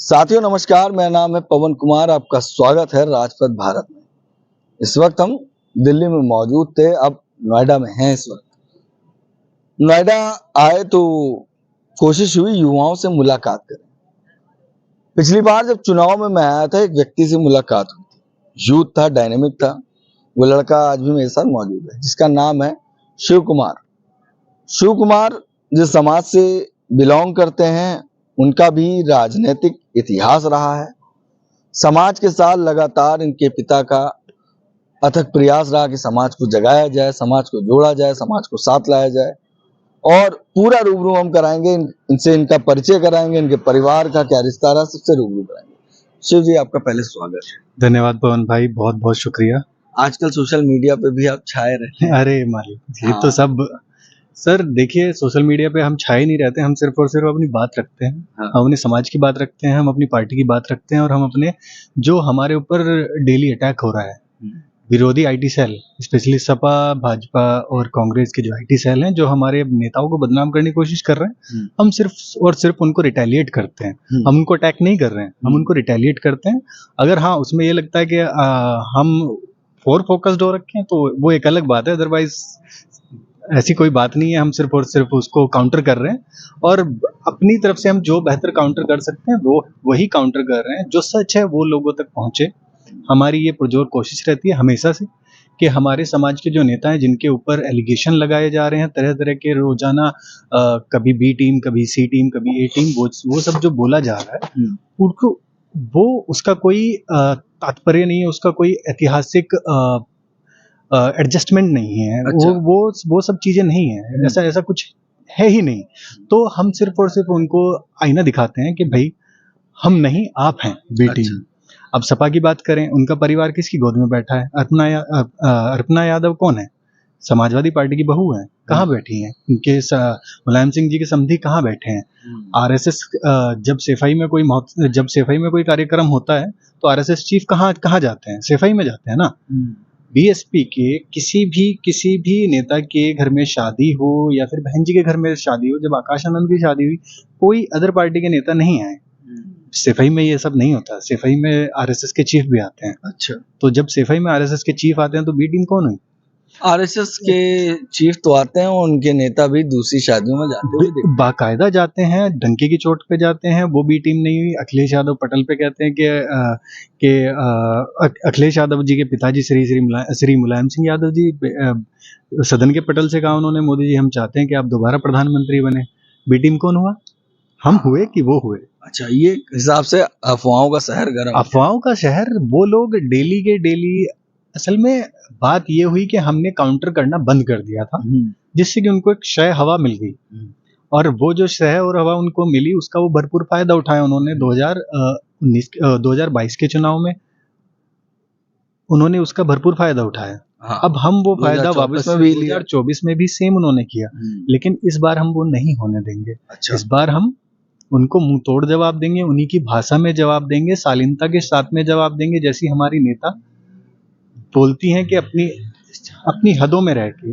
साथियों नमस्कार, मेरा नाम है पवन कुमार। आपका स्वागत है राजपथ भारत में। इस वक्त हम दिल्ली में मौजूद थे, अब नोएडा में हैं। इस वक्त नोएडा आए तो कोशिश हुई युवाओं से मुलाकात करें। पिछली बार जब चुनाव में मैं आया था, एक व्यक्ति से मुलाकात हुई थी। यूथ था, डायनेमिक था। वो लड़का आज भी मेरे साथ मौजूद है, जिसका नाम है शिव कुमार। शिव कुमार जिस समाज से बिलोंग करते हैं, उनका भी राजनीतिक इतिहास रहा है। समाज के साथ लगातार इनके पिता का अथक प्रयास रहा कि समाज को जगाया जाए, समाज को जोड़ा जाए, समाज को साथ लाया जाए। और पूरा रूबरू हम कराएंगे, इनसे इनका परिचय कराएंगे, इनके परिवार का क्या रिश्ता रहा, सबसे रूबरू कराएंगे। शिव जी, आपका पहले स्वागत है। धन्यवाद पवन भाई, बहुत बहुत शुक्रिया। आजकल सोशल मीडिया पे भी आप छाए रहते हैं। अरे मालिक, ये हाँ। तो सब सर देखिए, सोशल मीडिया पे हम छाए नहीं रहते, हम सिर्फ और सिर्फ अपनी बात रखते हैं। हाँ। हम अपने समाज की बात रखते हैं, हम अपनी पार्टी की बात रखते हैं, और हम अपने जो हमारे ऊपर डेली अटैक हो रहा है, विरोधी IT cell, specially Sapa, Bhajpa और कांग्रेस के जो आईटी सेल हैं, जो हमारे नेताओं को बदनाम करने की कोशिश कर रहे हैं, हम सिर्फ और सिर्फ उनको रिटेलिएट करते हैं। हम उनको अटैक नहीं कर रहे हैं, हम उनको रिटेलिएट करते हैं। अगर हाँ उसमें ये लगता है कि हम फोर फोकस्ड हो रखे हैं तो वो एक अलग बात है, अदरवाइज ऐसी कोई बात नहीं है। हम सिर्फ और सिर्फ उसको काउंटर कर रहे हैं, और अपनी तरफ से हम जो बेहतर काउंटर कर सकते हैं वो वही काउंटर कर रहे हैं। जो सच है वो लोगों तक पहुंचे। हमारी ये पुरजोर कोशिश रहती है हमेशा से कि हमारे समाज के जो नेता हैं, जिनके ऊपर एलिगेशन लगाए जा रहे हैं तरह तरह के रोजाना, कभी बी टीम, कभी सी टीम, कभी ए टीम, वो सब जो बोला जा रहा है, उनको वो उसका कोई तात्पर्य नहीं है, उसका कोई ऐतिहासिक एडजस्टमेंट नहीं है। अच्छा। वो सब चीजें नहीं है, ऐसा ऐसा कुछ है ही नहीं। तो हम सिर्फ और सिर्फ उनको आईना दिखाते हैं कि भाई हम नहीं, आप हैं बी टीम। अब सपा की बात करें, उनका परिवार किसकी गोद में बैठा है? अर्पणा यादव कौन है? समाजवादी पार्टी की बहू है। कहाँ बैठी हैं? उनके मुलायम सिंह जी के समधी कहाँ बैठे हैं? आरएसएस, जब सेफाई में कोई कार्यक्रम होता है तो आरएसएस चीफ कहाँ जाते हैं? सेफाई में जाते हैं ना। बीएसपी के किसी भी नेता के घर में शादी हो, या फिर बहन जी के घर में शादी हो, जब आकाश आनंद की शादी हुई, कोई अदर पार्टी के नेता नहीं आए। सेफई में ये सब नहीं होता। सेफई में आरएसएस के चीफ भी आते हैं। अच्छा। तो जब सेफई में आरएसएस के चीफ आते हैं तो बी टीम कौन हुई? आरएसएस के चीफ तो आते हैं, और उनके नेता भी दूसरी शादियों में जाते हुए दिखते हैं। बाकायदा जाते हैं, डंके की चोट पे जाते हैं। वो बी टीम नहीं हुई। अखिलेश यादव पटल पे कहते हैं कि अखिलेश यादव जी के पिताजी श्री मुलायम सिंह यादव जी सदन के पटल से कहा उन्होंने, मोदी जी हम चाहते हैं कि आप दोबारा प्रधानमंत्री बने। बी टीम कौन हुआ? हम हुए कि वो हुए? अच्छा, ये हिसाब से अफवाहों का शहर गर्म। अफवाहों का शहर, वो लोग डेली के डेली। असल में बात ये हुई कि हमने काउंटर करना बंद कर दिया था, जिससे कि उनको एक शय हवा मिल गई, और वो जो शय और हवा उनको मिली, उसका वो भरपूर फायदा उठाया उन्होंने। 2022 के चुनाव में उन्होंने उसका भरपूर फायदा उठाया। हाँ। अब हम वो फायदा वापस 2024 में भी सेम उन्होंने किया, लेकिन इस बार हम वो नहीं होने देंगे। अच्छा। इस बार हम उनको मुंह तोड़ जवाब देंगे, उन्हीं की भाषा में जवाब देंगे, शालीनता के साथ में जवाब देंगे, जैसी हमारी नेता बोलती हैं कि अपनी हदों में रह के,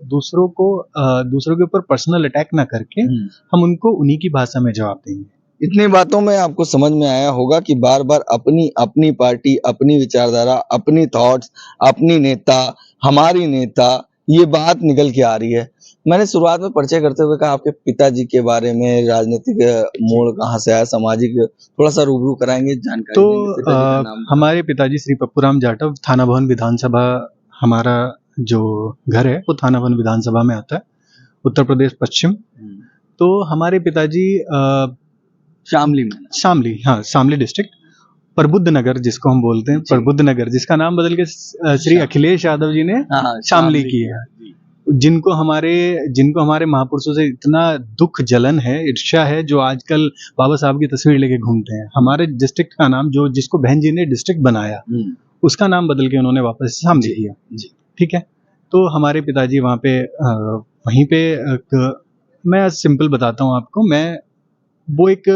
दूसरों के ऊपर पर्सनल अटैक ना करके हम उनको उन्हीं की भाषा में जवाब देंगे। इतनी बातों में आपको समझ में आया होगा कि बार बार अपनी पार्टी, अपनी विचारधारा, अपनी थॉट्स, अपनी नेता, हमारी नेता, ये बात निकल के आ रही है। मैंने शुरुआत में परिचय करते हुए कहा आपके पिताजी के बारे में, राजनीतिक मोड़ कहाँ से आया, सामाजिक, थोड़ा सा रूबरू कराएंगे, जानकारी देंगे पिताजी का नाम? हमारे पिताजी श्री पप्पूराम जाटव, थाना भवन विधानसभा, हमारा जो घर है वो थाना भवन विधानसभा में आता है, उत्तर प्रदेश पश्चिम। तो हमारे पिताजी शामली डिस्ट्रिक्ट, प्रबुद्ध नगर जिसको हम बोलते हैं, प्रबुद्ध नगर, जिसका नाम बदल के श्री अखिलेश यादव जी ने शामली किया है। जिनको हमारे महापुरुषों से इतना दुख, जलन है, ईर्ष्या है, जो आजकल बाबा साहब की तस्वीर लेके घूमते हैं। हमारे डिस्ट्रिक्ट का नाम, जिसको बहन जी ने डिस्ट्रिक्ट बनाया, उसका नाम बदल के उन्होंने वापस शामली किया। ठीक है। तो हमारे पिताजी वहाँ पे वहीं पे मैं सिंपल बताता हूँ आपको। वो एक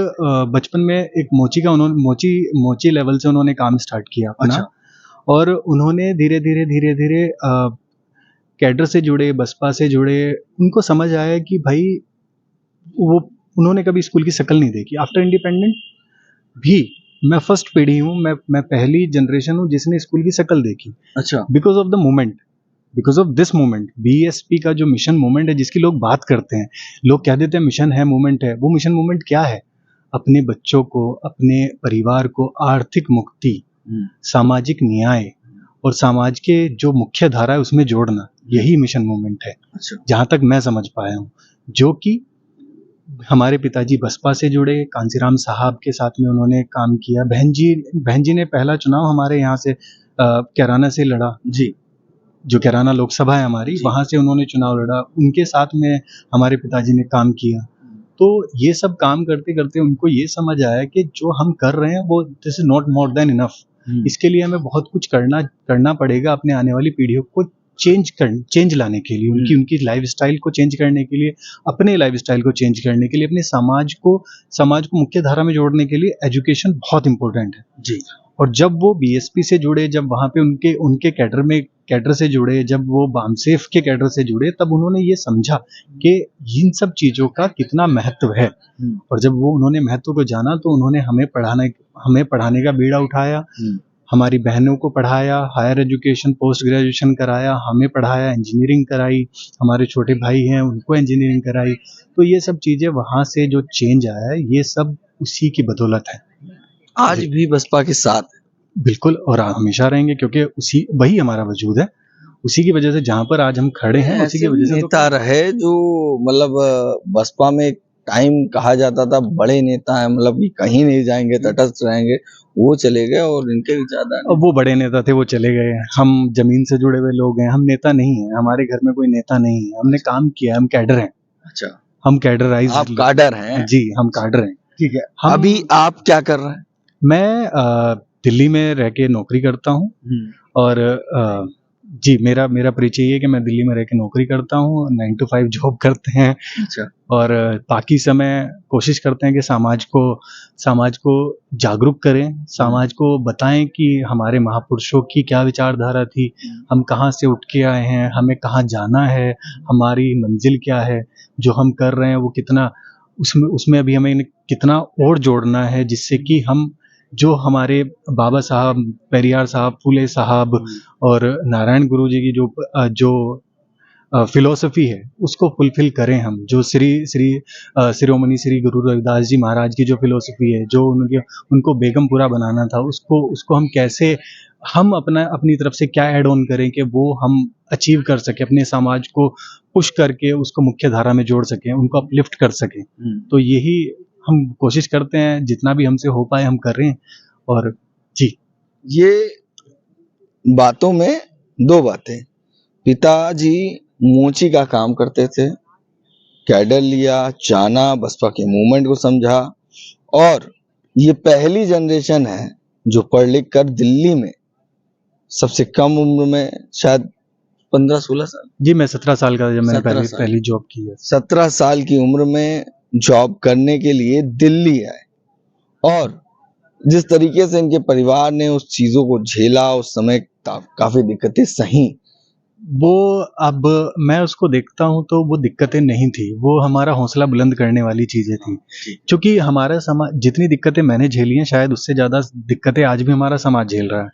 बचपन में एक मोची लेवल से उन्होंने काम स्टार्ट किया अपना। अच्छा। और उन्होंने धीरे धीरे कैडर से जुड़े, बसपा से जुड़े। उनको समझ आया कि भाई उन्होंने कभी स्कूल की शक्ल नहीं देखी। आफ्टर इंडिपेंडेंट भी मैं फर्स्ट पीढ़ी हूँ, मैं पहली जनरेशन हूँ जिसने स्कूल की शक्ल देखी। अच्छा। Because of the movement, because of this movement, BSP का जो मिशन मूवमेंट है जिसकी लोग बात करते हैं, लोग कह देते हैं मिशन है, मूवमेंट है। वो मिशन मूवमेंट क्या है? अपने बच्चों को, अपने परिवार को आर्थिक मुक्ति, सामाजिक न्याय और समाज के जो मुख्य धारा है उसमें जोड़ना, यही मिशन मूवमेंट है। अच्छा। जहां तक मैं समझ पाया हूँ, जो कि हमारे पिताजी बसपा से जुड़े, कांसीराम साहब के साथ में उन्होंने काम किया। बहन जी ने पहला चुनाव हमारे यहाँ से कैराना से लड़ा जी। जो कैराना लोकसभा है हमारी, वहां से उन्होंने चुनाव लड़ा, उनके साथ में हमारे पिताजी ने काम किया। तो ये सब काम करते करते उनको ये समझ आया कि जो हम कर रहे हैं वो this is not more than enough. इसके लिए हमें बहुत कुछ करना पड़ेगा अपने आने वाली पीढ़ियों को चेंज लाने के लिए, उनकी लाइफस्टाइल को चेंज करने के लिए, अपने लाइफस्टाइल को चेंज करने के लिए, अपने समाज को मुख्य धारा में जोड़ने के लिए एजुकेशन बहुत इंपॉर्टेंट है जी। और जब वो बीएसपी से जुड़े, जब वहां पे उनके कैडर से जुड़े, जब वो बामसेफ के कैडर से जुड़े, तब उन्होंने ये समझा कि इन सब चीजों का कितना महत्व है। और जब वो उन्होंने महत्व को जाना तो उन्होंने हमें पढ़ाने का बीड़ा उठाया, हमारी बहनों को पढ़ाया, हायर एजुकेशन पोस्ट ग्रेजुएशन कराया, हमें पढ़ाया, इंजीनियरिंग कराई, हमारे छोटे भाई हैं उनको इंजीनियरिंग कराई। तो ये सब चीजें वहां से जो चेंज आया है, ये सब उसी की बदौलत है। आज भी बसपा के साथ है। बिल्कुल, और हमेशा रहेंगे क्योंकि वही हमारा वजूद है। उसी की वजह से जहाँ पर आज हम खड़े हैं, उसी की वजह से नेता रहे जो मतलब बसपा में एक टाइम कहा जाता था बड़े नेता हैं, मतलब कि कहीं नहीं जाएंगे, तटस्थ रहेंगे, वो चले गए और इनके विचारधारा। अब वो बड़े नेता थे, वो चले गए। हम जमीन से जुड़े हुए लोग हैं, हम नेता नहीं हैं, हमारे घर में कोई नेता नहीं है, हमने काम किया, हम कैडर हैं। अच्छा। हम कैडराइज, आप काडर हैं? जी, हम काडर हैं। ठीक है। अभी आप क्या कर रहे हैं? मैं दिल्ली में रह के नौकरी करता हूँ और जी, मेरा परिचय ये है कि मैं दिल्ली में रह के नौकरी करता हूँ, 9 to 5 जॉब करते हैं। अच्छा। और बाकी समय कोशिश करते हैं कि समाज को जागरूक करें, समाज को बताएं कि हमारे महापुरुषों की क्या विचारधारा थी, हम कहाँ से उठ के आए हैं, हमें कहाँ जाना है, हमारी मंजिल क्या है, जो हम कर रहे हैं वो कितना, उसमें अभी हमें कितना और जोड़ना है, जिससे कि हम जो हमारे बाबा साहब, पेरियार साहब, फूले साहब और नारायण गुरु जी की जो फिलॉसफी है उसको फुलफिल करें हम। जो शिरोमणि श्री गुरु रविदास जी महाराज की जो फिलॉसफी है, जो उनको बेगमपुरा बनाना था, उसको हम कैसे, हम अपनी तरफ से क्या ऐड ऑन करें कि वो हम अचीव कर सके, अपने समाज को पुश करके उसको मुख्य धारा में जोड़ सकें, उनको अपलिफ्ट कर सकें। तो यही हम कोशिश करते हैं, जितना भी हमसे हो पाए हम कर रहे हैं। और जी, ये बातों में दो बातें, पिताजी मोची का काम करते थे, कैडर लिया, जाना, बसपा के मूवमेंट को समझा, और ये पहली जनरेशन है जो पढ़ लिख कर दिल्ली में सबसे कम उम्र में, शायद 15-16 साल, जी मैं 17 साल का जब मैंने 17 साल। पहली जॉब की है। 17 साल की उम्र में जॉब करने के लिए दिल्ली आए, और जिस तरीके से इनके परिवार ने उस चीजों को झेला, उस समय काफी दिक्कतें सही, वो अब मैं उसको देखता हूँ तो वो दिक्कतें नहीं थी, वो हमारा हौसला बुलंद करने वाली चीजें थी। क्योंकि हमारा समाज, जितनी दिक्कतें मैंने झेली हैं, शायद उससे ज्यादा दिक्कतें आज भी हमारा समाज झेल रहा है।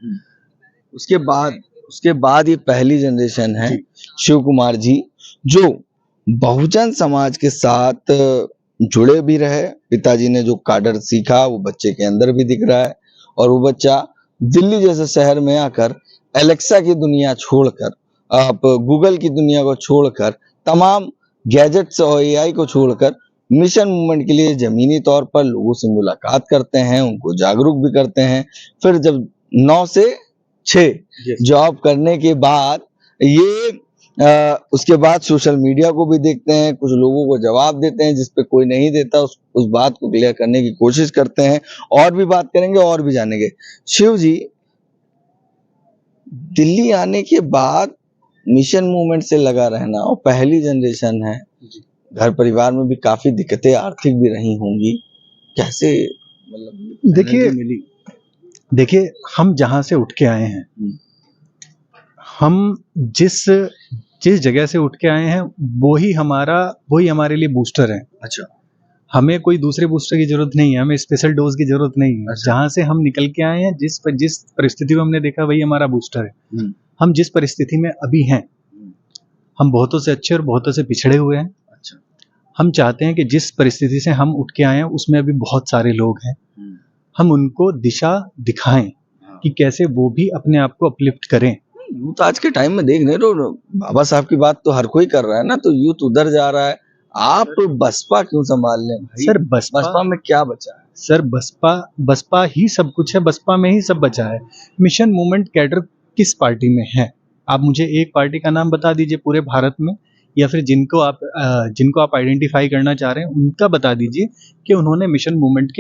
उसके बाद ये पहली जनरेशन है शिव कुमार जी, जो बहुजन समाज के साथ जुड़े भी रहे। पिताजी ने जो काडर सीखा वो बच्चे के अंदर भी दिख रहा है, और वो बच्चा दिल्ली जैसे शहर में आकर एलेक्सा की दुनिया छोड़कर, आप गूगल की दुनिया को छोड़कर, तमाम गैजेट्स और एआई को छोड़कर मिशन मूवमेंट के लिए जमीनी तौर पर लोगों से मुलाकात करते हैं, उनको जागरूक भी करते हैं। फिर जब 9 से 6 जॉब करने के बाद ये उसके बाद सोशल मीडिया को भी देखते हैं, कुछ लोगों को जवाब देते हैं, जिस पे कोई नहीं देता उस बात को क्लियर करने की कोशिश करते हैं, और भी बात करेंगे और भी जानेंगे। शिव जी, दिल्ली आने के बाद मिशन मूवमेंट से लगा रहना, और पहली जनरेशन है, घर परिवार में भी काफी दिक्कतें आर्थिक भी रही होंगी, कैसे मतलब देखिए हम जहां से उठ के आए हैं, हम जिस जगह से उठ के आए हैं, वही हमारे लिए बूस्टर है। अच्छा। हमें कोई दूसरे बूस्टर की जरूरत नहीं है, हमें स्पेशल डोज की जरूरत नहीं है। अच्छा। जहां से हम निकल के आए हैं, जिस परिस्थिति में हमने देखा वही हमारा बूस्टर है। हम जिस परिस्थिति में अभी हैं, हम बहुतों से अच्छे और बहुतों से पिछड़े हुए हैं। अच्छा। हम चाहते हैं कि जिस परिस्थिति से हम उठ के आए हैं उसमें अभी बहुत सारे लोग हैं, हम उनको दिशा दिखाएं कि कैसे वो भी अपने आप को अपलिफ्ट करें। यूथ आज के टाइम में देख रहे हो, बाबा साहब की बात तो हर कोई कर रहा है ना, तो यूथ उधर जा रहा है, आप बसपा क्यों संभाल लें भाई? सर बसपा में क्या बचा है? सर बसपा ही सब कुछ है, बसपा में ही सब बचा है। मिशन मूवमेंट कैडर किस पार्टी में है? आप मुझे एक पार्टी का नाम बता दीजिए पूरे भारत में, या फिर जिनको आप आइडेंटिफाई करना चाह रहे हैं उनका बता दीजिए कि उन्होंने मिशन मूवमेंट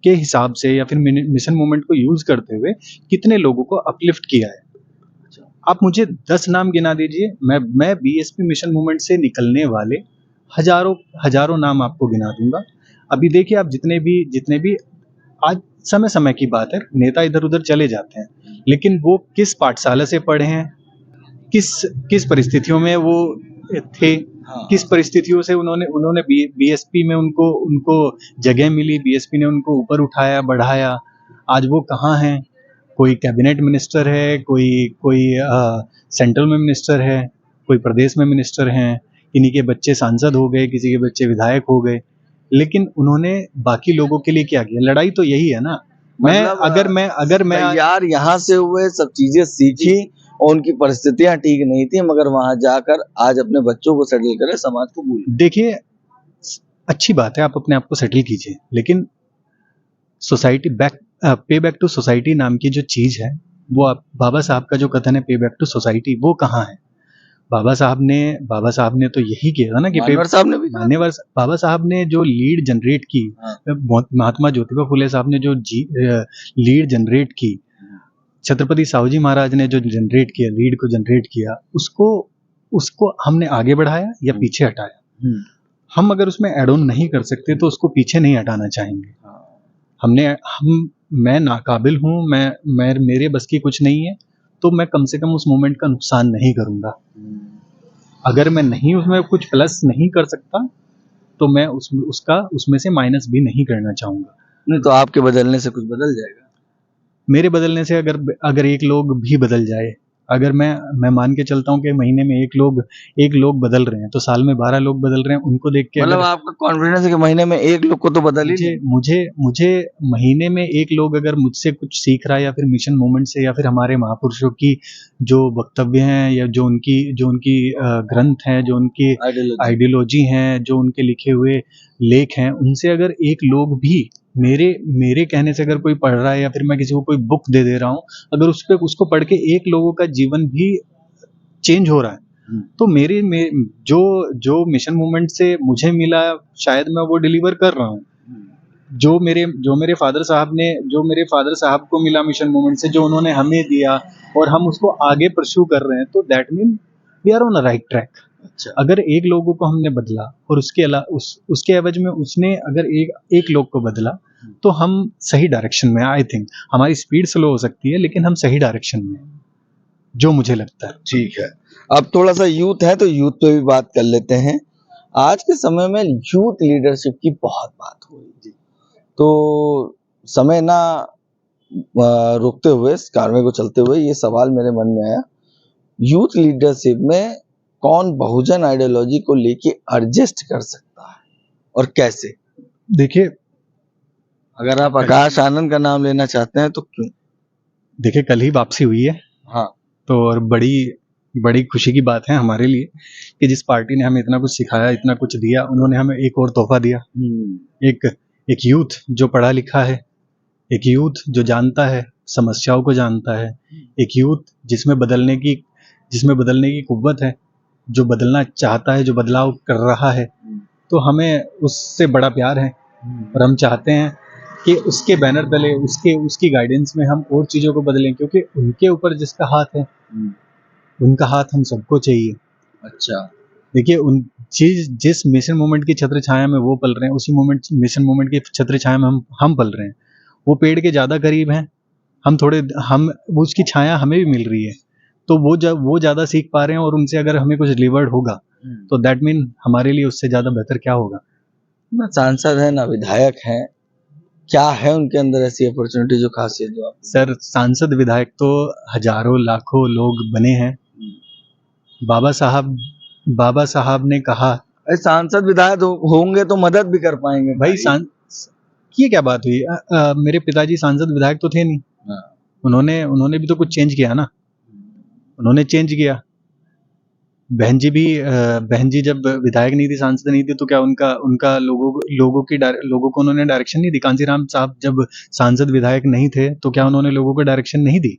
के हिसाब से या फिर मिशन मूवमेंट को यूज करते हुए कितने लोगों को अपलिफ्ट किया है। आप मुझे 10 नाम गिना दीजिए, मैं बीएसपी मिशन मूवमेंट से निकलने वाले हजारों नाम आपको गिना दूंगा। अभी देखिए, आप जितने भी आज समय समय की बात है, नेता इधर उधर चले जाते हैं, लेकिन वो किस पाठशाला से पढ़े हैं, किस परिस्थितियों में वो थे, किस परिस्थितियों से उन्होंने बीएसपी में उनको जगह मिली, बीएसपी ने उनको ऊपर उठाया बढ़ाया, आज वो कहाँ हैं? कोई कैबिनेट मिनिस्टर है, कोई सेंट्रल में मिनिस्टर है, कोई प्रदेश में मिनिस्टर हैं, किन्हीं के बच्चे सांसद हो गए, किसी के बच्चे विधायक हो गए, लेकिन उन्होंने बाकी लोगों के लिए क्या किया? लड़ाई तो यही है ना। अगर मैं यार यहाँ से हुए, सब चीजें सीखी और उनकी परिस्थितियां ठीक नहीं थी, मगर वहां जाकर आज अपने बच्चों को सेटल करे, समाज को भूल। देखिए, अच्छी बात है, आप अपने आप को सेटल कीजिए, लेकिन सोसाइटी पे बैक टू सोसाइटी नाम की जो चीज है, वो आप बाबा साहब का जो कथन है पे बैक टू सोसाइटी, वो कहाँ है? बाबा साहब ने तो यही किया था ना कि बाबा साहब ने जो लीड जनरेट की, महात्मा ज्योतिबा फुले साहब ने जो लीड जनरेट की, छत्रपति साहू जी महाराज ने जो जनरेट किया, लीड को जनरेट किया, उसको हमने आगे बढ़ाया या पीछे हटाया? हम अगर उसमें एड ऑन नहीं कर सकते तो उसको पीछे नहीं हटाना चाहेंगे। मैं नाकाबिल हूँ, मेरे बस की कुछ नहीं है, तो मैं कम से कम उस मोमेंट का नुकसान नहीं करूंगा। अगर मैं नहीं उसमें कुछ प्लस नहीं कर सकता तो मैं उसमें से माइनस भी नहीं करना चाहूंगा। नहीं तो आपके बदलने से कुछ बदल जाएगा? मेरे बदलने से अगर एक लोग भी बदल जाए, अगर मैं मान के चलता हूँ कि महीने में एक लोग बदल रहे हैं, तो साल में 12 लोग बदल रहे हैं, उनको देख के मतलब आपका कॉन्फिडेंस है कि महीने में एक लोग को तो बदल ही। मुझे महीने में एक लोग अगर मुझसे कुछ सीख रहा है, या फिर मिशन मूवमेंट से, या फिर हमारे महापुरुषों की जो वक्तव्य हैं, या जो उनकी ग्रंथ हैं, जो उनकी आइडियोलॉजी हैं, जो उनके लिखे हुए लेख हैं, उनसे अगर एक लोग भी मेरे कहने से अगर कोई पढ़ रहा है, या फिर मैं किसी को कोई बुक दे दे रहा हूँ, अगर उसको पढ़ के एक लोगों का जीवन भी चेंज हो रहा है, तो जो मिशन मूवमेंट से मुझे मिला, शायद मैं वो डिलीवर कर रहा हूँ। जो मेरे फादर साहब को मिला मिशन मूवमेंट से, जो उन्होंने हमें दिया, और हम उसको आगे परस्यू कर रहे हैं, तो that mean we are on a right track. अच्छा, अगर एक लोगों को हमने बदला और उसके एवज में उसने अगर एक लोग को बदला, तो हम सही डायरेक्शन में। आई थिंक हमारी स्पीड स्लो हो सकती है, लेकिन हम सही डायरेक्शन में, जो मुझे लगता है। ठीक है, अब थोड़ा सा यूथ है तो यूथ पे भी बात कर लेते हैं। आज के समय में यूथ लीडरशिप की बहुत बात हो रही है, तो समय ना रोकते हुए, इस कारवे को चलते हुए, ये सवाल मेरे मन में आया, यूथ लीडरशिप में कौन बहुजन आइडियोलॉजी को लेके एडजस्ट कर सकता है और कैसे? देखिए, अगर आप आकाश आनंद का नाम लेना चाहते हैं तो क्यों? देखिए, कल ही वापसी हुई है। हाँ, तो और बड़ी खुशी की बात है हमारे लिए कि जिस पार्टी ने हमें इतना कुछ सिखाया, इतना कुछ दिया, उन्होंने हमें एक और तोहफा दिया। एक यूथ जो पढ़ा लिखा है, एक यूथ जो जानता है, समस्याओं को जानता है, एक यूथ जिसमें बदलने की कुव्वत है, जो बदलना चाहता है, जो बदलाव कर रहा है, तो हमें उससे बड़ा प्यार है। और हम चाहते हैं कि उसके बैनर तले, उसकी गाइडेंस में हम और चीज़ों को बदलें, क्योंकि उनके ऊपर जिसका हाथ है, उनका हाथ हम सबको चाहिए। अच्छा, देखिए, जिस मिशन मूवमेंट की छत्र छाया में वो पल रहे हैं, उसी मिशन मूवमेंट की छत्र छाया में हम पल रहे हैं। वो पेड़ के ज़्यादा करीब हैं, हम उसकी छाया हमें भी मिल रही है, तो वो ज़्यादा सीख पा रहे हैं, और उनसे अगर हमें कुछ डिलीवर्ड होगा, तो दैट मीन हमारे लिए उससे ज़्यादा बेहतर क्या होगा? ना सांसद है ना विधायक है, क्या है उनके अंदर ऐसी अपॉर्चुनिटी जो खासियत जो आप? सर सांसद विधायक तो हजारों लाखों लोग बने हैं। बाबा साहब ने कहा अरे सांसद विधायक होंगे तो मदद भी कर पाएंगे भाई ये क्या बात हुई? मेरे पिताजी सांसद विधायक तो थे नहीं। हाँ। उन्होंने भी तो कुछ चेंज किया ना, उन्होंने चेंज किया। बहन जी जब विधायक नहीं थी, सांसद नहीं थी, तो क्या उनका लोगों को उन्होंने डायरेक्शन नहीं दी? कांसीराम साहब जब सांसद विधायक नहीं थे तो क्या उन्होंने लोगों को डायरेक्शन नहीं दी?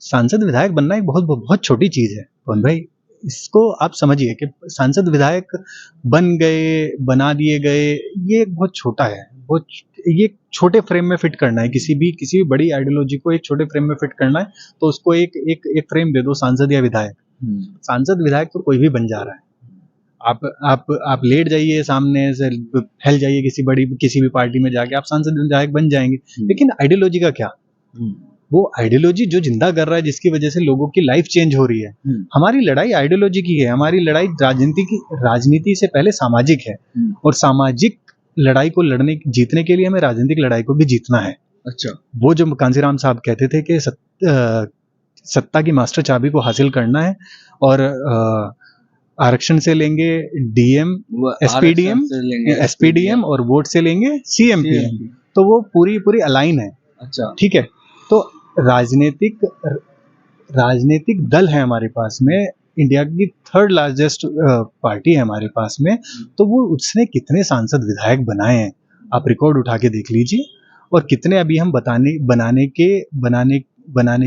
सांसद विधायक बनना एक बहुत बहुत छोटी चीज है पवन भाई। इसको आप समझिए कि सांसद विधायक बन गए, बना दिए गए, ये एक बहुत छोटा है। ये छोटे फ्रेम में फिट करना है, किसी भी बड़ी आइडियोलॉजी को एक छोटे फ्रेम में फिट करना है, तो उसको एक फ्रेम दे दो, सांसद या विधायक। सांसद विधायक तो कोई भी बन जा रहा है। आप लेट जाइए, सामने से फैल जाइए किसी भी पार्टी में जाके, आप सांसद विधायक बन जाएंगे। लेकिन आइडियोलॉजी का क्या? वो आइडियोलॉजी जो जिंदा कर रहा है, जिसकी वजह से लोगों की लाइफ चेंज हो रही है। हमारी लड़ाई आइडियोलॉजी की है, हमारी लड़ाई राजनीति से पहले सामाजिक है, और सामाजिक लड़ाई को जीतने के लिए हमें राजनीतिक लड़ाई को भी जीतना है। अच्छा, वो जो कांसीराम साहब कहते थे कि सत्ता की मास्टर चाबी को हासिल करना है, और आरक्षण से लेंगे डीएम, एसपीडीएम और वोट से लेंगे सीएम। तो वो पूरी अलाइन है। अच्छा, ठीक है। तो राजनीतिक दल है हमारे पास में, इंडिया की 3rd लार्जेस्ट पार्टी है हमारे पास में, तो वो उसने कितने सांसद विधायक बनाए हैं आप रिकॉर्ड उठा के देख लीजिए, और कितने अभी हम बनाने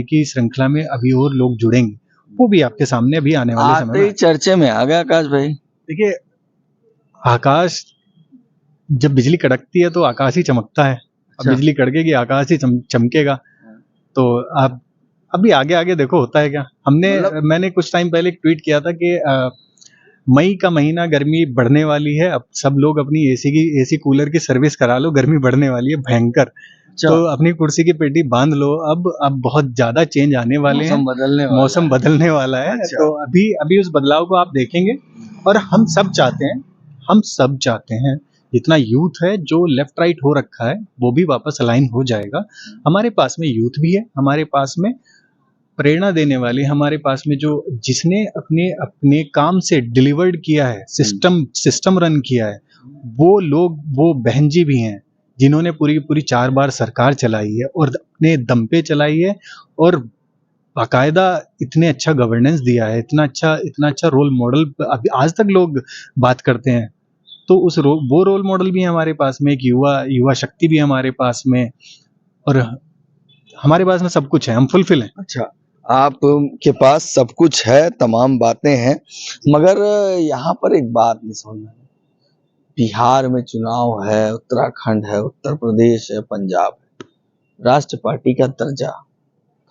की श्रृंखला में अभी और लोग जुड़ेंगे, वो भी आपके सामने अभी आने वाले समय में चर्चे में आ गया। आकाश भाई देखिए, आकाश जब बिजली कड़कती है तो आकाश ही चमकता है। अब बिजली कड़केगी, आकाश ही चमकेगा। तो आप अभी आगे देखो होता है क्या। मैंने कुछ टाइम पहले एक ट्वीट किया था कि मई का महीना, गर्मी बढ़ने वाली है, अब सब लोग अपनी एसी कूलर की सर्विस करा लो, गर्मी बढ़ने वाली है भयंकर। तो अपनी कुर्सी की पेटी बांध लो, अब बहुत ज्यादा चेंज आने वाले हैं, मौसम बदलने वाला है। तो अभी उस बदलाव को आप देखेंगे, और हम सब चाहते हैं जितना यूथ है जो लेफ्ट राइट हो रखा है वो भी वापस अलाइन हो जाएगा। हमारे पास में यूथ भी है, हमारे पास में प्रेरणा देने वाले, हमारे पास में जो जिसने अपने काम से डिलीवर्ड किया है, सिस्टम रन किया है, वो लोग, वो बहन जी भी हैं जिन्होंने पूरी 4 बार सरकार चलाई है, और अपने दम पे चलाई है, और बाकायदा इतने अच्छा गवर्नेंस दिया है, इतना अच्छा रोल मॉडल अभी आज तक लोग बात करते हैं। तो वो रोल मॉडल भी है हमारे पास में, एक युवा शक्ति भी हमारे पास में, और हमारे पास में सब कुछ है, हम फुलफिल हैं। अच्छा, आपके पास सब कुछ है, तमाम बातें हैं, मगर यहाँ पर एक बात नहीं समझ में, बिहार में चुनाव है, उत्तराखंड है, उत्तर प्रदेश है, पंजाब है, राष्ट्र पार्टी का दर्जा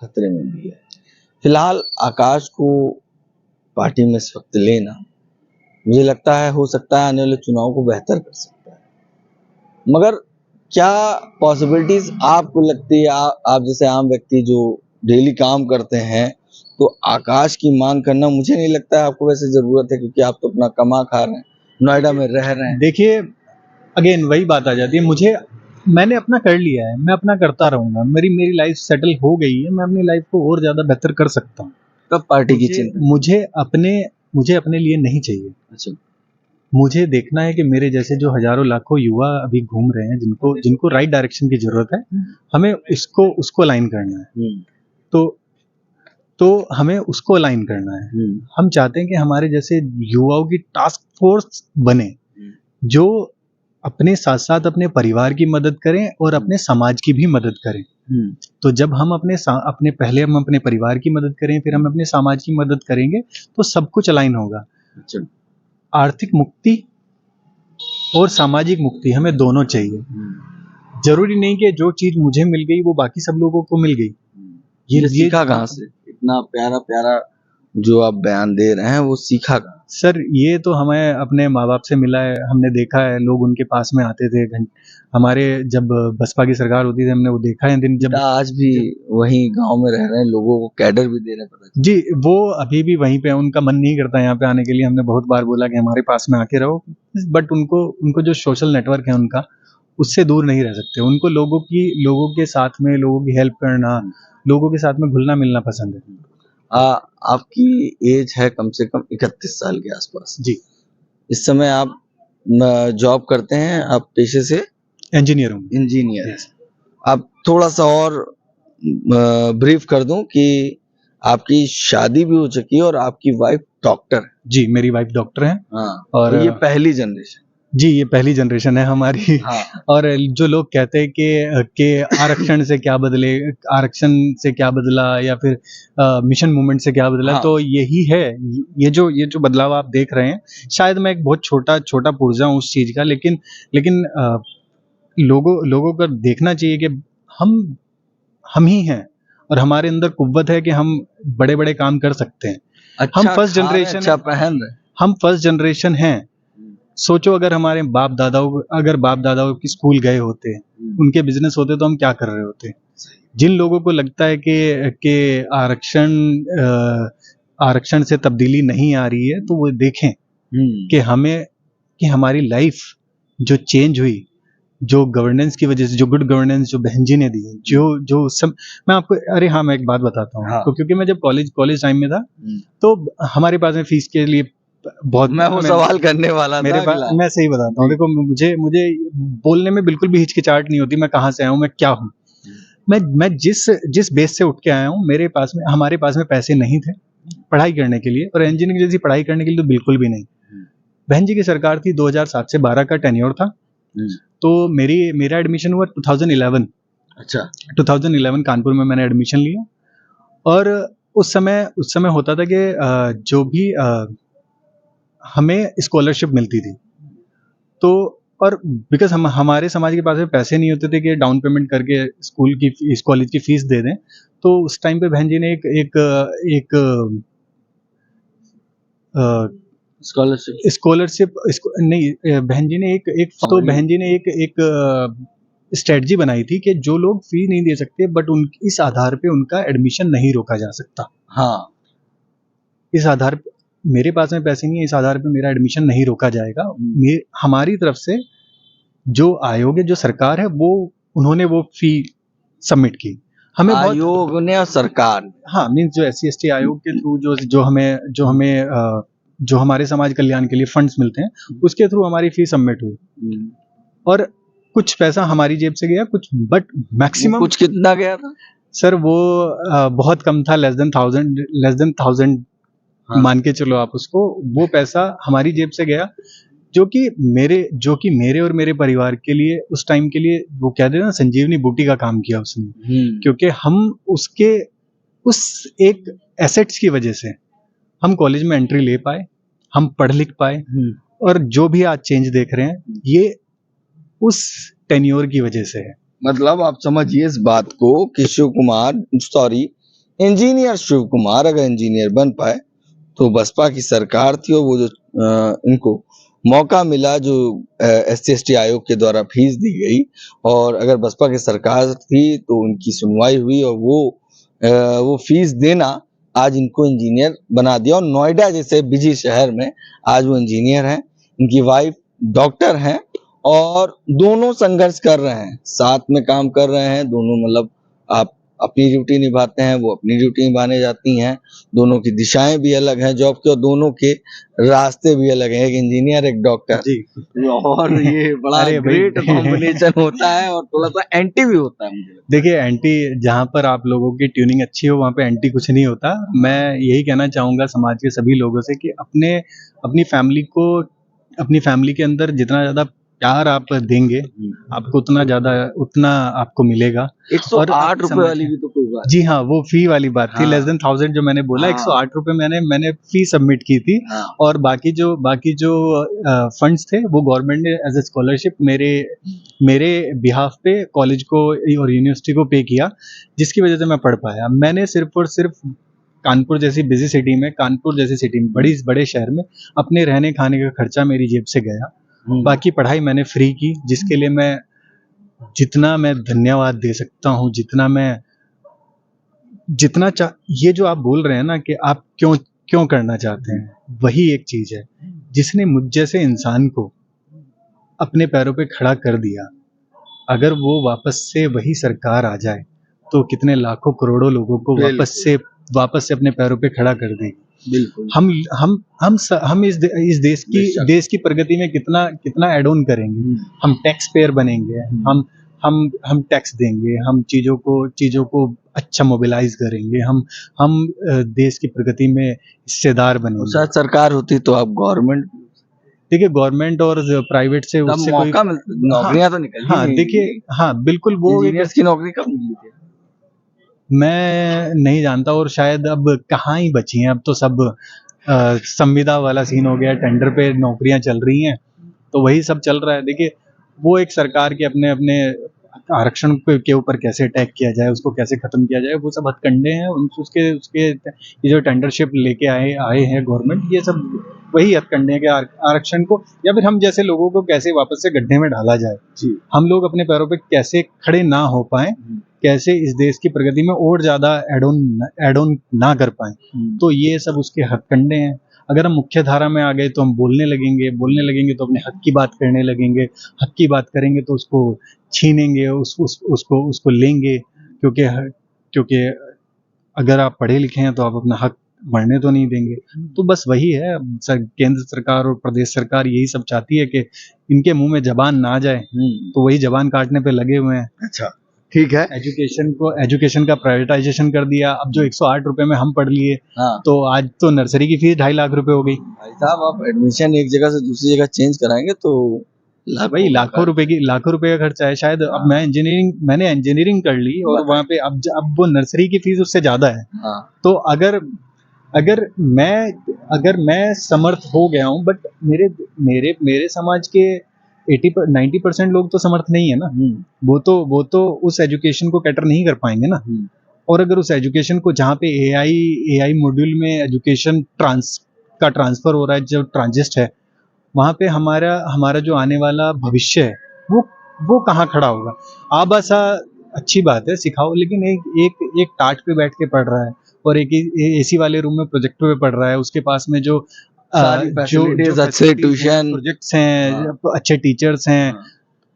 खतरे में भी है। फिलहाल आकाश को पार्टी में इस वक्त लेना, मुझे लगता है हो सकता है आने वाले चुनाव को बेहतर कर सकता है, मगर क्या पॉसिबिलिटीज आपको लगती है? आप जैसे आम व्यक्ति जो डेली काम करते हैं, तो आकाश की मांग करना मुझे नहीं लगता है आपको वैसे जरूरत है, क्योंकि आप तो अपना कमा खा रहे हैं, नोएडा में रह रहे हैं। देखिए, अगेन वही बात आ जाती है, मैंने अपना कर लिया है, मैं अपना करता रहूंगा, मेरी लाइफ सेटल हो गई है, मैं अपनी लाइफ को और ज्यादा बेहतर कर सकता हूँ। कब पार्टी की चिंता? मुझे अपने लिए नहीं चाहिए। अच्छा, मुझे देखना है कि मेरे जैसे जो हजारों लाखों युवा अभी घूम रहे हैं, जिनको राइट डायरेक्शन की जरूरत है, हमें उसको अलाइन करना है। तो हमें उसको अलाइन करना है। हम चाहते हैं कि हमारे जैसे युवाओं की टास्क फोर्स बने, जो अपने साथ साथ अपने परिवार की मदद करें और अपने समाज की भी मदद करें। तो जब हम पहले हम अपने परिवार की मदद करें, फिर हम अपने समाज की मदद करेंगे, तो सब कुछ अलाइन होगा। आर्थिक मुक्ति और सामाजिक मुक्ति हमें दोनों चाहिए। जरूरी नहीं कि जो चीज मुझे मिल गई वो बाकी सब लोगों को मिल गई। ये सीखा कहाँ से? इतना प्यारा जो आप बयान दे रहे हैं वो सीखा कहाँ? सर ये तो हमें अपने माँ बाप से मिला है, हमने देखा है लोग उनके पास में आते थे हमारे जब बसपा की सरकार होती थी हमने वो देखा है दिन जब आज भी वहीं गांव में रह रहे हैं, लोगों को कैडर भी दे रहे हैं, पता चला। जी वो अभी भी वहीं पे है, उनका मन नहीं करता यहाँ पे आने के लिए, हमने बहुत बार बोला कि हमारे पास में आके रहो, बट उनको उनको जो सोशल नेटवर्क है उनका उससे दूर नहीं रह सकते, उनको लोगों के साथ में लोगों की हेल्प करना, लोगों के साथ में घुलना मिलना पसंद है। आपकी एज है कम से कम 31 साल के आसपास। जी इस समय आप जॉब करते हैं, आप पेशे से इंजीनियर हूँ। इंजीनियर हैं। Yes. आप थोड़ा सा और ब्रीफ कर दूं कि आपकी शादी भी हो चुकी है और आपकी वाइफ डॉक्टर है। जी मेरी वाइफ डॉक्टर है। हाँ, और तो ये पहली जनरेशन। जी ये पहली जनरेशन है हमारी। हाँ। और जो लोग कहते हैं कि आरक्षण से क्या बदले, आरक्षण से क्या बदला या फिर मिशन मूवमेंट से क्या बदला, हाँ। तो यही है, ये जो बदलाव आप देख रहे हैं, शायद मैं एक बहुत छोटा पुर्जा हूँ उस चीज का, लेकिन लोगों का देखना चाहिए कि हम ही हैं और हमारे अंदर कुव्वत है कि हम बड़े बड़े काम कर सकते हैं। अच्छा हम फर्स्ट खा रहे हैं, जनरेशन अच्छा पहन रहे हैं। हम फर्स्ट जनरेशन हैं। सोचो अगर हमारे बाप दादाओं की स्कूल गए होते, उनके बिजनेस होते, तो हम क्या कर रहे होते। जिन लोगों को लगता है कि आरक्षण से तब्दीली नहीं आ रही है, तो वो देखें कि हमारी लाइफ जो चेंज हुई, जो गवर्नेंस की वजह से, जो गुड गवर्नेंस जो बहन जी ने दी, जो सब मैं आपको, अरे हाँ मैं एक बात बताता हूँ आपको, क्योंकि मैं जब कॉलेज टाइम में था तो हमारे पास में फीस के लिए बहुत, मैं वो सवाल करने वाला मेरे था पास, मैं सही बताता हूँ, देखो मुझे बोलने में बिल्कुल भी हिचकिचाहट नहीं होती, मैं कहाँ से आया हूँ, मैं क्या हूँ। मैं जिस बेस से उठ के आया हूँ, हमारे पास में पैसे नहीं थे पढ़ाई करने के लिए, और इंजीनियरिंग जैसी पढ़ाई करने के लिए तो बिल्कुल भी नहीं। बहन जी की सरकार थी, 2007 से 12 का टेन्योर था, तो मेरा एडमिशन हुआ 2011। अच्छा, 2011 कानपुर में मैंने एडमिशन लिया, और उस समय होता था कि जो भी हमें स्कॉलरशिप मिलती थी, तो और बिकॉज हमारे समाज के पास में पैसे नहीं होते थे कि डाउन पेमेंट करके कॉलेज की फीस दे दें, तो उस टाइम पे बहन जी ने एक स्कॉलरशिप नहीं, बहन जी ने एक स्ट्रेटजी बनाई थी कि जो लोग फी नहीं दे सकते बट इस आधार पे उनका एडमिशन नहीं रोका जा सकता। हाँ, इस आधार पे मेरे पास में पैसे नहीं है, इस आधार पे मेरा एडमिशन नहीं रोका जाएगा। हमारी तरफ से जो आयोग है, जो सरकार है, वो उन्होंने वो फी सबमिट की। हमें आयोग ने और सरकार, हाँ मीन्स जो SC ST आयोग के थ्रू जो हमारे समाज कल्याण के लिए फंड्स मिलते हैं, उसके थ्रू हमारी फी सबमिट हुई, और कुछ पैसा हमारी जेब से गया, कुछ बट मैक्सिमम कुछ कितना गया था सर, वो बहुत कम था, लेस देन 1000 हाँ। मान के चलो आप उसको, वो पैसा हमारी जेब से गया, जो कि मेरे और मेरे परिवार के लिए उस टाइम के लिए वो कहते हैं ना, संजीवनी बूटी का काम किया उसने, क्योंकि हम उस एक एसेट्स की वजह से हम कॉलेज में एंट्री ले पाए, हम पढ़ लिख पाए, और जो भी आज चेंज देख रहे हैं, ये उस टेन्योर की वजह से है। मतलब आप समझिए इस बात को कि इंजीनियर शिव कुमार अगर इंजीनियर बन पाए तो बसपा की सरकार थी, और वो जो इनको मौका मिला, जो SC ST आयोग के द्वारा फीस दी गई, और अगर बसपा की सरकार थी तो उनकी सुनवाई हुई, और वो फीस देना आज इनको इंजीनियर बना दिया, और नोएडा जैसे बिजी शहर में आज वो इंजीनियर हैं। इनकी वाइफ डॉक्टर हैं, और दोनों संघर्ष कर रहे हैं, साथ में काम कर रहे हैं दोनों। मतलब आप अपनी ड्यूटी निभाते हैं, वो अपनी ड्यूटी निभाने जाती हैं, दोनों की दिशाएं भी अलग हैं जॉब की, और दोनों के रास्ते भी अलग हैं, एक इंजीनियर एक डॉक्टर जी। और ये बड़ा ग्रेट कॉम्बिनेशन होता है, और थोड़ा सा एंटी भी होता है मुझे। देखिए, एंटी जहाँ पर आप लोगों की ट्यूनिंग अच्छी हो, वहाँ पे एंटी कुछ नहीं होता। मैं यही कहना चाहूंगा समाज के सभी लोगों से कि अपनी फैमिली के अंदर जितना ज्यादा प्यार आप देंगे, आपको उतना आपको मिलेगा। 108 रुपए वाली भी तो कोई बात, जी हाँ, वो फी वाली बात थी, लेस देन 1000 जो मैंने बोला, 108 रुपए मैंने फी सबमिट की थी, और बाकी जो फंड्स थे वो गवर्नमेंट ने एज ए स्कॉलरशिप मेरे बिहाफ पे कॉलेज को और यूनिवर्सिटी को पे किया, जिसकी वजह से मैं पढ़ पाया। मैंने सिर्फ और सिर्फ कानपुर जैसी बिजी सिटी में, कानपुर जैसी सिटी में, बड़े शहर में अपने रहने खाने का खर्चा मेरी जेब से गया। बाकी पढ़ाई मैंने फ्री की, जिसके लिए मैं जितना मैं धन्यवाद दे सकता हूँ, ये जो आप बोल रहे हैं ना कि आप क्यों क्यों करना चाहते हैं, वही एक चीज है जिसने मुझ जैसे इंसान को अपने पैरों पे खड़ा कर दिया। अगर वो वापस से वही सरकार आ जाए तो कितने लाखों करोड़ों लोगों को वापस से अपने पैरों पे खड़ा कर देगी। बिल्कुल। हम इस देश की प्रगति में कितना एड ऑन करेंगे। हम टैक्स पेयर बनेंगे, हम टैक्स देंगे, हम चीजों को अच्छा मोबिलाइज करेंगे, हम देश की प्रगति में हिस्सेदार बनेंगे। शायद सरकार होती तो आप गवर्नमेंट, देखिए गवर्नमेंट और प्राइवेट से उससे कोई नौकरियां तो निकली। हाँ देखिए, हाँ बिल्कुल, वो इंजीनियर्स की नौकरी कब निकली थी? मैं नहीं जानता, और शायद अब कहाँ ही बची हैं। अब तो सब संविदा वाला सीन हो गया, टेंडर पे नौकरियां चल रही हैं, तो वही सब चल रहा है। देखिए वो एक सरकार के अपने आरक्षण के ऊपर कैसे अटैक किया जाए, उसको कैसे खत्म किया जाए, वो सब हथकंडे हैं। उसके ये जो टेंडरशिप लेके आए हैं गवर्नमेंट, ये सब वही हथकंडे हैं कि आरक्षण को या फिर हम जैसे लोगों को कैसे वापस से गड्ढे में डाला जाए। हम लोग अपने पैरों पे कैसे खड़े ना हो पाए, कैसे इस देश की प्रगति में और ज्यादा एड ऑन ना कर पाए, तो ये सब उसके हथकंडे हैं। अगर हम मुख्य धारा में आ गए तो हम बोलने लगेंगे तो अपने हक की बात करने लगेंगे, हक की बात करेंगे तो उसको छीनेंगे, उसको लेंगे, क्योंकि अगर आप पढ़े लिखे हैं तो आप अपना हक मरने तो नहीं देंगे। तो बस वही है, केंद्र सरकार और प्रदेश सरकार यही सब चाहती है कि इनके मुंह में जबान ना जाए, तो वही जबान काटने पे लगे हुए हैं। अच्छा, ठीक है। एजुकेशन का प्राइवेटाइजेशन कर दिया। अब जो 108 रुपए में हम पढ़ लिए, तो आज तो नर्सरी की फीस 2.5 लाख रुपए हो गई। भाई साहब, आप एडमिशन एक जगह से दूसरी जगह चेंज कराएंगे तो वही लाखों रुपए का खर्चा है। शायद अब मैंने इंजीनियरिंग कर ली और वहाँ पे अब वो नर्सरी की फीस उससे ज्यादा है। तो अगर मैं समर्थ हो गया हूँ, बट मेरे समाज के 90% लोग तो समर्थ नहीं है ना। वो तो उस एजुकेशन को कैटर नहीं कर पाएंगे ना। और अगर उस एजुकेशन को, जहाँ पे एआई मॉड्यूल में एजुकेशन का ट्रांसफर हो रहा है, जो ट्रांजिस्ट है, वहाँ पे हमारा जो आने वाला भविष्य है वो कहाँ खड़ा होगा। आबासा अच्छी बात है, सिखाओ, लेकिन एक टाट पे बैठ के पढ़ रहा है और एक एसी वाले रूम में प्रोजेक्टर पे पढ़ रहा है, उसके पास में जो अच्छे ट्यूशन प्रोजेक्ट्स हैं, अच्छे टीचर्स हैं,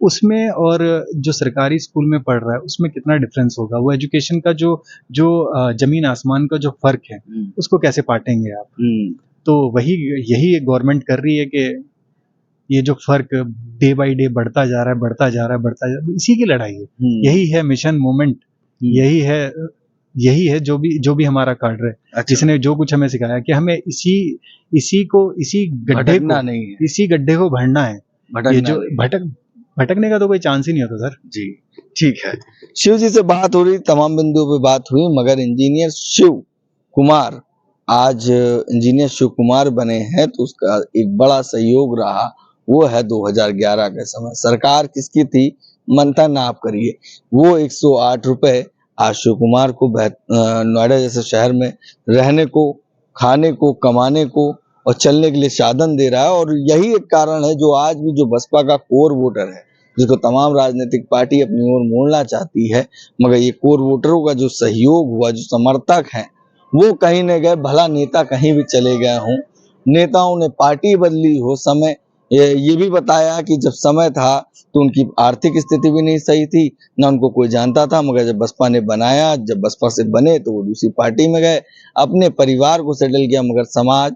उसमें और जो सरकारी स्कूल में पढ़ रहा है उसमें कितना डिफरेंस होगा। वो एजुकेशन का जो जमीन आसमान का जो फर्क है, उसको कैसे पाटेंगे आप। तो यही गवर्नमेंट कर रही है कि ये जो फर्क डे बाय डे बढ़ता जा रहा है, इसी की लड़ाई है। यही है मिशन मूवमेंट, यही है जो भी हमारा कार्ड है। अच्छा। जिसने जो कुछ हमें सिखाया कि हमें इसी गड्ढे को भरना है। ये जो भटकने का तो कोई चांस ही नहीं होता सर जी। ठीक है, शिव जी से बात हो रही, तमाम बिंदुओं पे बात हुई, मगर इंजीनियर शिव कुमार आज इंजीनियर शिव कुमार बने हैं तो उसका एक बड़ा सहयोग रहा, वो है 2011 के समय। सरकार किसकी थी, मंथन आप करिए। वो 108 रुपए आज शिव कुमार को नोएडा जैसे शहर में रहने को, खाने को, कमाने को और चलने के लिए साधन दे रहा है। और यही एक कारण है जो आज भी जो बसपा का कोर वोटर है, जिसको तमाम राजनीतिक पार्टी अपनी ओर मोड़ना चाहती है, मगर ये कोर वोटरों का जो सहयोग हुआ, जो समर्थक हैं, वो कहीं न गए। भला नेता कहीं भी चले गए हों, नेताओं ने पार्टी बदली हो, समय ये भी बताया कि जब समय था तो उनकी आर्थिक स्थिति भी नहीं सही थी, ना उनको कोई जानता था, मगर जब बसपा ने बनाया, जब बसपा से बने तो वो दूसरी पार्टी में गए, अपने परिवार को सेटल किया, मगर समाज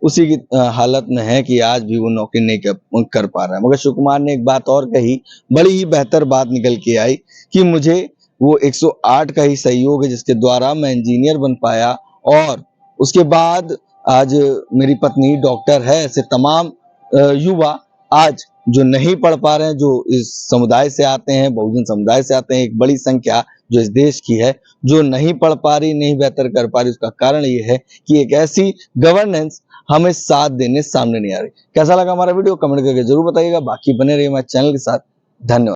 उसी की हालत में है कि आज भी वो नौकरी नहीं कर पा रहा है। मगर शिव कुमार ने एक बात और कही, बड़ी ही बेहतर बात निकल के आई कि मुझे वो 108 का ही सहयोग है जिसके द्वारा मैं इंजीनियर बन पाया, और उसके बाद आज मेरी पत्नी डॉक्टर है। ऐसे तमाम युवा आज जो नहीं पढ़ पा रहे हैं, जो इस समुदाय से आते हैं, बहुजन समुदाय से आते हैं, एक बड़ी संख्या जो इस देश की है, जो नहीं पढ़ पा रही, नहीं बेहतर कर पा रही, उसका कारण ये है कि एक ऐसी गवर्नेंस हमें साथ देने सामने नहीं आ रही। कैसा लगा हमारा वीडियो, कमेंट करके जरूर बताइएगा। बाकी बने रहिए हमारे चैनल के साथ। धन्यवाद।